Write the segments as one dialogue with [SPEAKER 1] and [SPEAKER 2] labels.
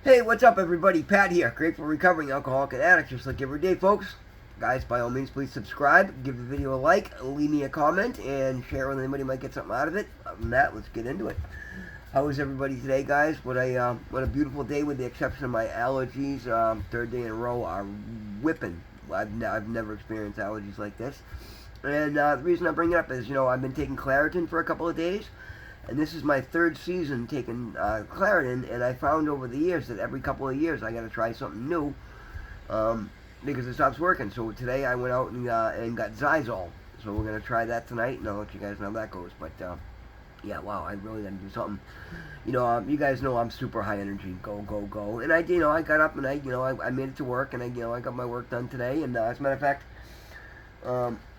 [SPEAKER 1] Hey, what's up, everybody? Pat here. Grateful recovering alcoholic and addict, just like every day, folks. Guys, by all means, please subscribe, give the video a like, leave me a comment, and share with anybody who might get something out of it. Other than that, let's get into it. How is everybody today, guys? What a beautiful day, with the exception of my allergies. Third day in a row are whipping. I've never experienced allergies like this. And the reason I bring it up is, I've been taking Claritin for a couple of days. And this is my third season taking Claritin, and I found over the years that every couple of years I got to try something new because it stops working. So today I went out and got Zizol. So we're going to try that tonight, and I'll let you guys know how that goes. But yeah, wow, I really got to do something. You guys know I'm super high energy, go, go, go. And I got up and I made it to work, and I got my work done today. And as a matter of fact,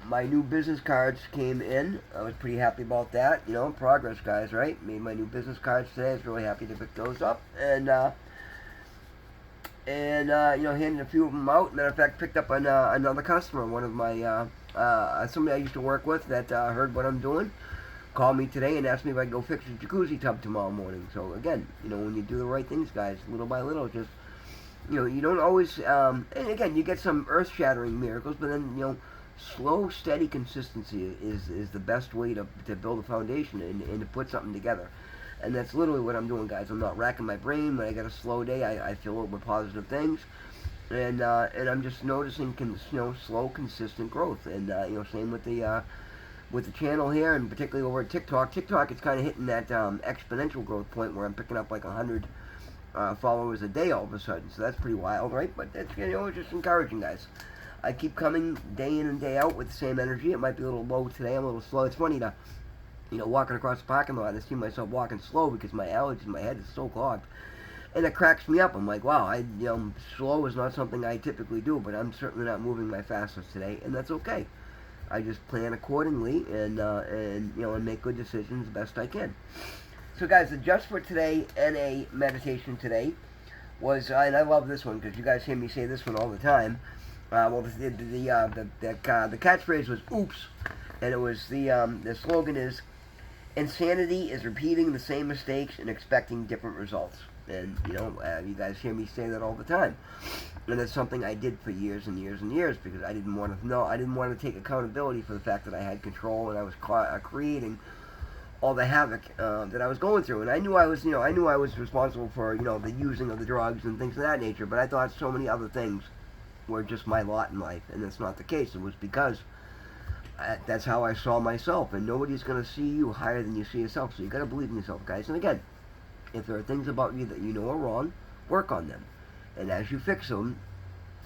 [SPEAKER 1] my new business cards came in. I was pretty happy about that. Progress, guys, right? Made my new business cards today. I was really happy to pick those up. Handed a few of them out. Matter of fact, picked up another customer, one of my, somebody I used to work with that heard what I'm doing, called me today and asked me if I could go fix a jacuzzi tub tomorrow morning. So again, when you do the right things, guys, little by little, just, you don't always, and again, you get some earth-shattering miracles, but then, slow, steady consistency is the best way to build a foundation and to put something together. And that's literally what I'm doing, guys. I'm not racking my brain. When I got a slow day, I feel it with positive things. And I'm just noticing, slow, consistent growth. And, same with the channel here, and particularly over at TikTok. TikTok, it's kind of hitting that exponential growth point where I'm picking up like 100 followers a day all of a sudden. So that's pretty wild, right? But it's, it's just encouraging, guys. I keep coming day in and day out with the same energy. It might be a little low today. I'm a little slow. It's funny to, walking across the parking lot, I see myself walking slow because my allergies in my head is so clogged. And it cracks me up. I'm like, wow, slow is not something I typically do, but I'm certainly not moving my fastest today, and that's okay. I just plan accordingly and make good decisions the best I can. So, guys, the Just for Today NA meditation today was, and I love this one because you guys hear me say this one all the time. The catchphrase was "Oops," and it was the slogan is "Insanity is repeating the same mistakes and expecting different results." And you guys hear me say that all the time, and it's something I did for years and years and years because I didn't want to take accountability for the fact that I had control and I was creating all the havoc that I was going through. And I knew I was responsible for the using of the drugs and things of that nature, but I thought so many other things were just my lot in life, and that's not the case. It was because that's how I saw myself, and nobody's going to see you higher than you see yourself, so you got to believe in yourself, guys. And again, if there are things about you that you know are wrong, work on them, and as you fix them,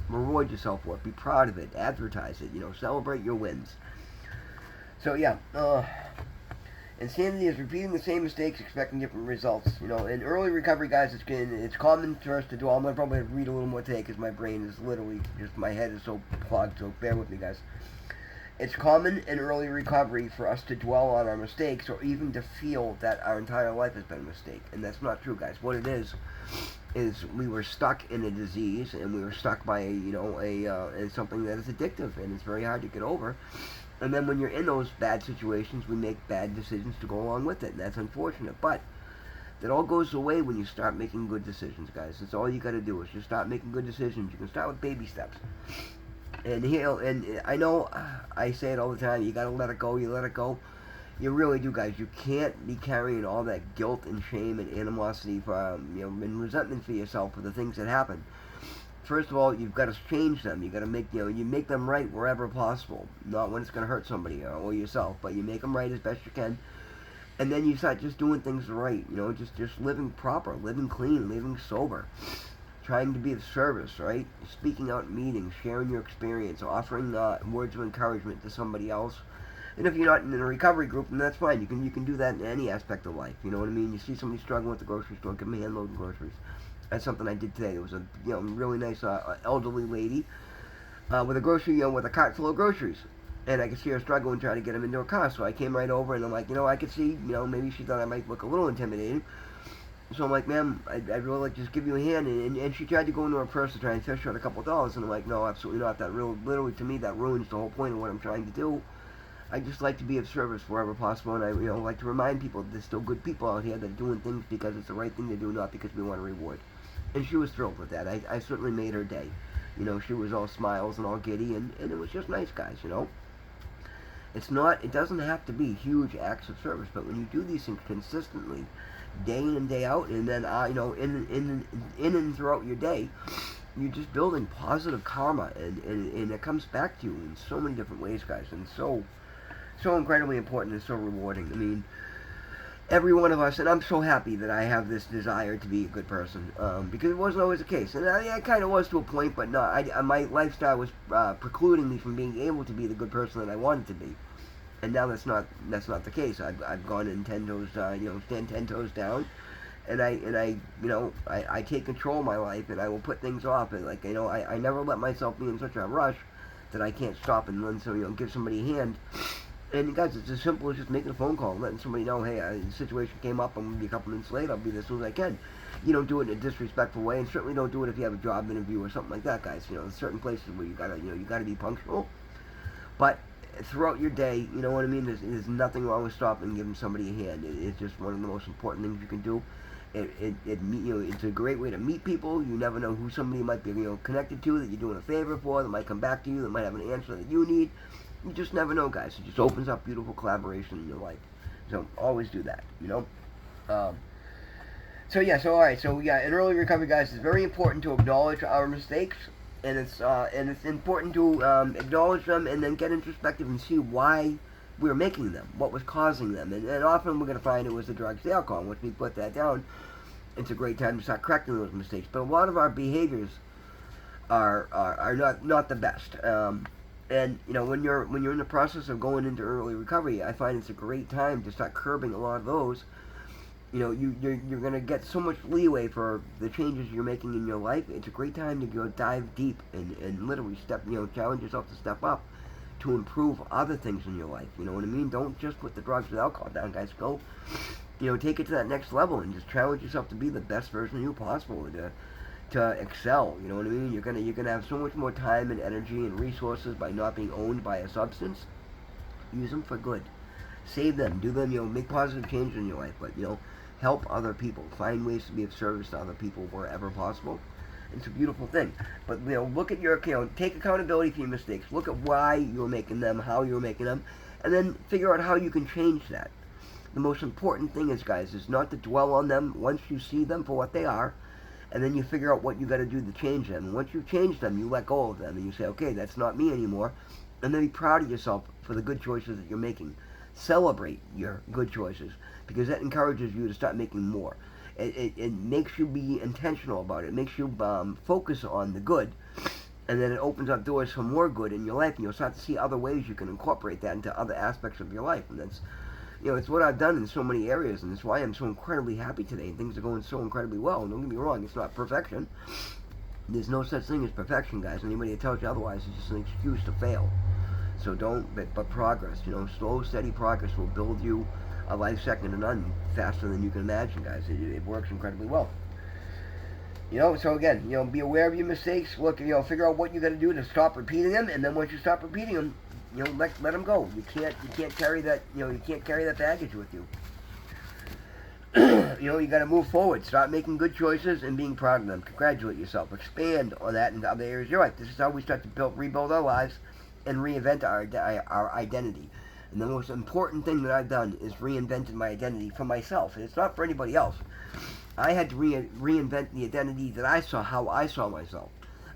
[SPEAKER 1] reward yourself for it. Be proud of it, advertise it, celebrate your wins. So yeah, insanity is repeating the same mistakes, expecting different results. In early recovery, guys, it's common for us to do. I'm going to probably read a little more today because my brain is literally just, my head is so clogged, so bear with me, guys. It's common in early recovery for us to dwell on our mistakes or even to feel that our entire life has been a mistake. And that's not true, guys. What it is we were stuck in a disease, and we were stuck by in something that is addictive, and it's very hard to get over. And then when you're in those bad situations, we make bad decisions to go along with it, and that's unfortunate. But that all goes away when you start making good decisions, guys. That's all you got to do is just start making good decisions. You can start with baby steps. And and I know I say it all the time. You got to let it go. You let it go. You really do, guys. You can't be carrying all that guilt and shame and animosity for and resentment for yourself for the things that happen. First of all, you've got to change them. You got to make you make them right wherever possible. Not when it's going to hurt somebody or yourself, but you make them right as best you can. And then you start just doing things right. Just living proper, living clean, living sober, trying to be of service, right? Speaking out in meetings, sharing your experience, offering words of encouragement to somebody else. And if you're not in a recovery group, then that's fine. You can do that in any aspect of life. You know what I mean? You see somebody struggling at the grocery store, give them a hand load of groceries. That's something I did today. There was a really nice elderly lady with a grocery with a cart full of groceries, and I could see her struggling trying to get them into her car. So I came right over and I'm like, I could see maybe she thought I might look a little intimidating. So I'm like, ma'am, I'd really like to just give you a hand. And she tried to go into her purse to try and fish out a couple of dollars, and I'm like, no, absolutely not. That literally to me that ruins the whole point of what I'm trying to do. I just like to be of service wherever possible, and I like to remind people that there's still good people out here that are doing things because it's the right thing to do, not because we want a reward. And she was thrilled with that. I certainly made her day. She was all smiles and all giddy, and it was just nice, guys. It doesn't have to be huge acts of service, but when you do these things consistently, day in and day out, and then in and throughout your day, you're just building positive karma, and it comes back to you in so many different ways, guys, and so incredibly important and so rewarding. I mean, every one of us, and I'm so happy that I have this desire to be a good person, because it wasn't always the case, and I kind of was to a point, but no, my lifestyle was precluding me from being able to be the good person that I wanted to be, and now that's not the case. I've gone in 10 toes, stand 10 toes down, and I take control of my life, and I will put things off, and I never let myself be in such a rush that I can't stop and give somebody a hand. And guys, it's as simple as just making a phone call, letting somebody know, hey, the situation came up, I'm going to be a couple minutes late, I'll be there as soon as I can. You don't do it in a disrespectful way, and certainly don't do it if you have a job interview or something like that, guys. There's certain places where you gotta be punctual. But throughout your day, you know what I mean, there's nothing wrong with stopping and giving somebody a hand. It's just one of the most important things you can do. It's a great way to meet people. You never know who somebody might be connected to, that you're doing a favor for, that might come back to you, that might have an answer that you need. You just never know, guys. It just opens up beautiful collaboration in your life. So always do that, So all right. So in early recovery, guys, it's very important to acknowledge our mistakes, and it's important to acknowledge them and then get introspective and see why we're making them, what was causing them, and often we're going to find it was the drugs, the alcohol. Once we put that down, it's a great time to start correcting those mistakes. But a lot of our behaviors are not the best. And when you're in the process of going into early recovery, I find it's a great time to start curbing a lot of those. You're going to get so much leeway for the changes you're making in your life. It's a great time to go dive deep and literally challenge yourself to step up to improve other things in your life. You know what I mean? Don't just put the drugs and alcohol down, guys. Go, take it to that next level and just challenge yourself to be the best version of you possible. To excel, you know what I mean? You're gonna have so much more time and energy and resources by not being owned by a substance. Use them for good. Save them. Do them. Make positive change in your life. But help other people. Find ways to be of service to other people wherever possible. It's a beautiful thing. But look at your take accountability for your mistakes. Look at why you're making them, how you're making them, and then figure out how you can change that. The most important thing is not to dwell on them once you see them for what they are. And then you figure out what you got to do to change them. And once you've changed them, you let go of them. And you say, okay, that's not me anymore. And then be proud of yourself for the good choices that you're making. Celebrate your good choices, because that encourages you to start making more. It makes you be intentional about it. It makes you focus on the good. And then it opens up doors for more good in your life. And you'll start to see other ways you can incorporate that into other aspects of your life. And that's it's what I've done in so many areas, and it's why I'm so incredibly happy today. Things are going so incredibly well. And don't get me wrong, it's not perfection. There's no such thing as perfection, guys. Anybody that tells you otherwise is just an excuse to fail. So but progress, slow, steady progress will build you a life second to none faster than you can imagine, guys. It works incredibly well. So again, be aware of your mistakes. Look, figure out what you got to do to stop repeating them, and then once you stop repeating them, let them go. You can't carry that. You can't carry that baggage with you. You got to move forward. Start making good choices and being proud of them. Congratulate yourself. Expand on that in other areas of your life. This is how we start to rebuild our lives and reinvent our identity. And the most important thing that I've done is reinvented my identity for myself. And it's not for anybody else. I had to reinvent the identity that I saw, how I saw myself.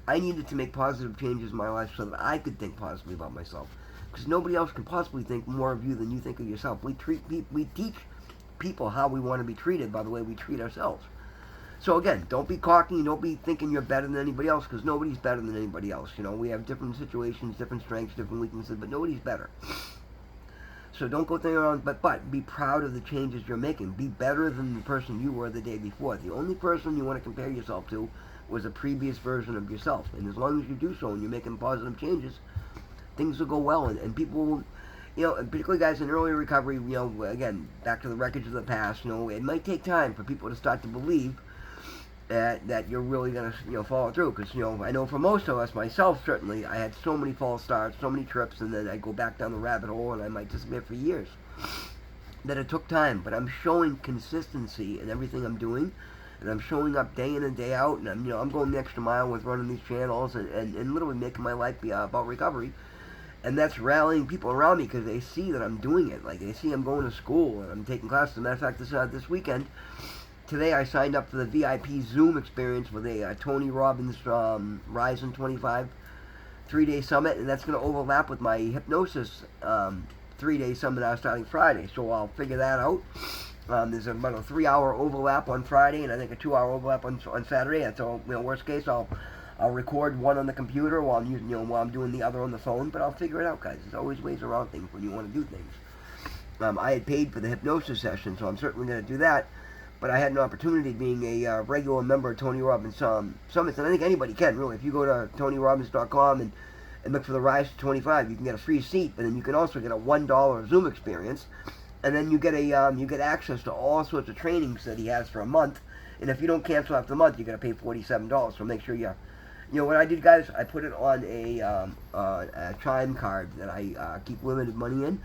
[SPEAKER 1] I needed to make positive changes in my life so that I could think positively about myself. Because nobody else can possibly think more of you than you think of yourself. We teach people how we want to be treated by the way we treat ourselves. So again, don't be cocky, don't be thinking you're better than anybody else, because nobody's better than anybody else. We have different situations, different strengths, different weaknesses, but nobody's better. So don't go thinking around, but be proud of the changes you're making. Be better than the person you were the day before. The only person you want to compare yourself to was a previous version of yourself. And as long as you do so and you're making positive changes, things will go well, and people will, and particularly guys in early recovery, again, back to the wreckage of the past, it might take time for people to start to believe that you're really going to, follow through. Because, I know for most of us, myself certainly, I had so many false starts, so many trips, and then I go back down the rabbit hole and I might disappear for years. That it took time, but I'm showing consistency in everything I'm doing. and I'm showing up day in and day out, and I'm going the extra mile with running these channels and literally making my life be about recovery. And that's rallying people around me because they see that I'm doing it. Like, they see I'm going to school and I'm taking classes. As a matter of fact, this weekend, today I signed up for the VIP Zoom experience with a Tony Robbins Ryzen 25 3-day summit, and that's going to overlap with my hypnosis 3-day summit starting Friday. So I'll figure that out. There's about a 3-hour overlap on Friday, and I think a 2-hour overlap on Saturday. And so, worst case, I'll record one on the computer while I'm using, while I'm doing the other on the phone. But I'll figure it out, guys. There's always ways around things when you want to do things. I had paid for the hypnosis session, so I'm certainly going to do that. But I had an opportunity being a regular member of Tony Robbins Summits, and I think anybody can, really. If you go to TonyRobbins.com and look for the Ryzen 25, you can get a free seat, and then you can also get a $1 Zoom experience, and then you get access to all sorts of trainings that he has for a month. And if you don't cancel after the month, you're going to pay $47. So make sure what I did, guys, I put it on a Chime card that I keep limited money in.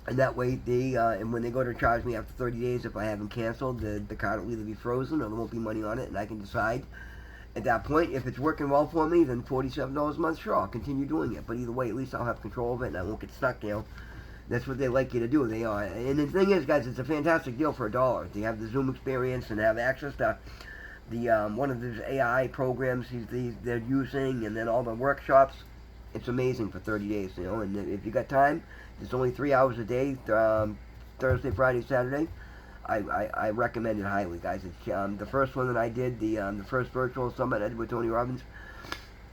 [SPEAKER 1] And that way, and when they go to charge me after 30 days, if I haven't canceled, the card will either be frozen or there won't be money on it, and I can decide at that point if it's working well for me. Then $47 a month, sure, I'll continue doing it. But either way, at least I'll have control of it, and I won't get stuck. That's what they like you to do. They are, and the thing is, guys, it's a fantastic deal for $1. They have the Zoom experience and have access to the one of these AI programs they're using, and then all the workshops. It's amazing for 30 days, And if you got time, it's only 3 hours a day, Thursday, Friday, Saturday. I recommend it highly, guys. It's the first one that I did, the first virtual summit I did with Tony Robbins.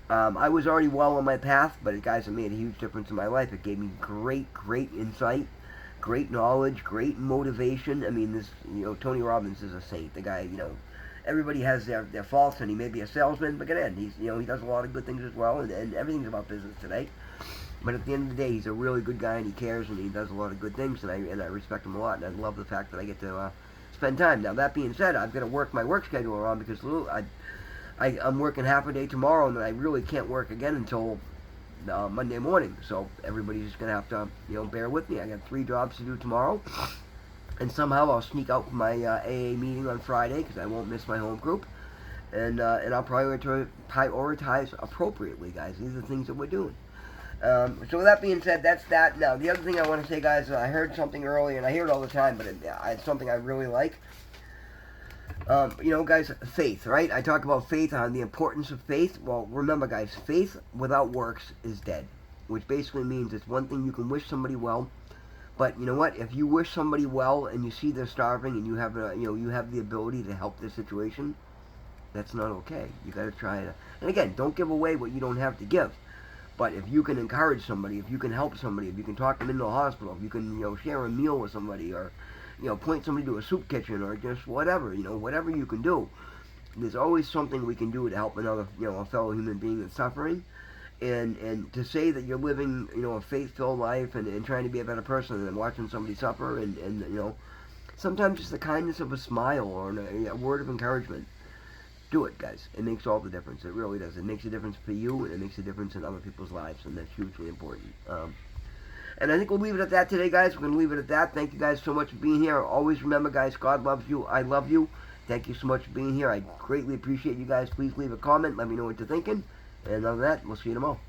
[SPEAKER 1] I was already well on my path, but guys, it made a huge difference in my life. It gave me great insight, great knowledge, great motivation. I mean, Tony Robbins is a saint. The guy, everybody has their faults, and he may be a salesman, but again, he does a lot of good things as well, and everything's about business today. But at the end of the day, he's a really good guy, and he cares, and he does a lot of good things, and I respect him a lot, and I love the fact that I get to spend time. Now, that being said, I've got to work my work schedule around because I'm working half a day tomorrow, and I really can't work again until Monday morning. So everybody's just gonna have to, bear with me. I got 3 jobs to do tomorrow, and somehow I'll sneak out my AA meeting on Friday because I won't miss my home group, and I'll prioritize appropriately, guys. These are the things that we're doing. So with that being said, that's that. Now, the other thing I want to say, guys, I heard something earlier, and I hear it all the time, but it's something I really like. Guys, faith, right? I talk about faith, on the importance of faith. Well, remember, guys, faith without works is dead, which basically means it's one thing you can wish somebody well, but you know what? If you wish somebody well and you see they're starving and you have you have the ability to help their situation, that's not okay. You got to try it. And again, don't give away what you don't have to give. But if you can encourage somebody, if you can help somebody, if you can talk them into a hospital, if you can, share a meal with somebody, or, point somebody to a soup kitchen, or just whatever, whatever you can do. There's always something we can do to help another, a fellow human being that's suffering. And to say that you're living, a faith-filled life and trying to be a better person and then watching somebody suffer and sometimes just the kindness of a smile or a word of encouragement. Do it, guys. It makes all the difference. It really does. It makes a difference for you, and it makes a difference in other people's lives, and that's hugely important. And I think we'll leave it at that today, guys. We're going to leave it at that. Thank you guys so much for being here. Always remember, guys, God loves you. I love you. Thank you so much for being here. I greatly appreciate you guys. Please leave a comment. Let me know what you're thinking. And other than that, we'll see you tomorrow.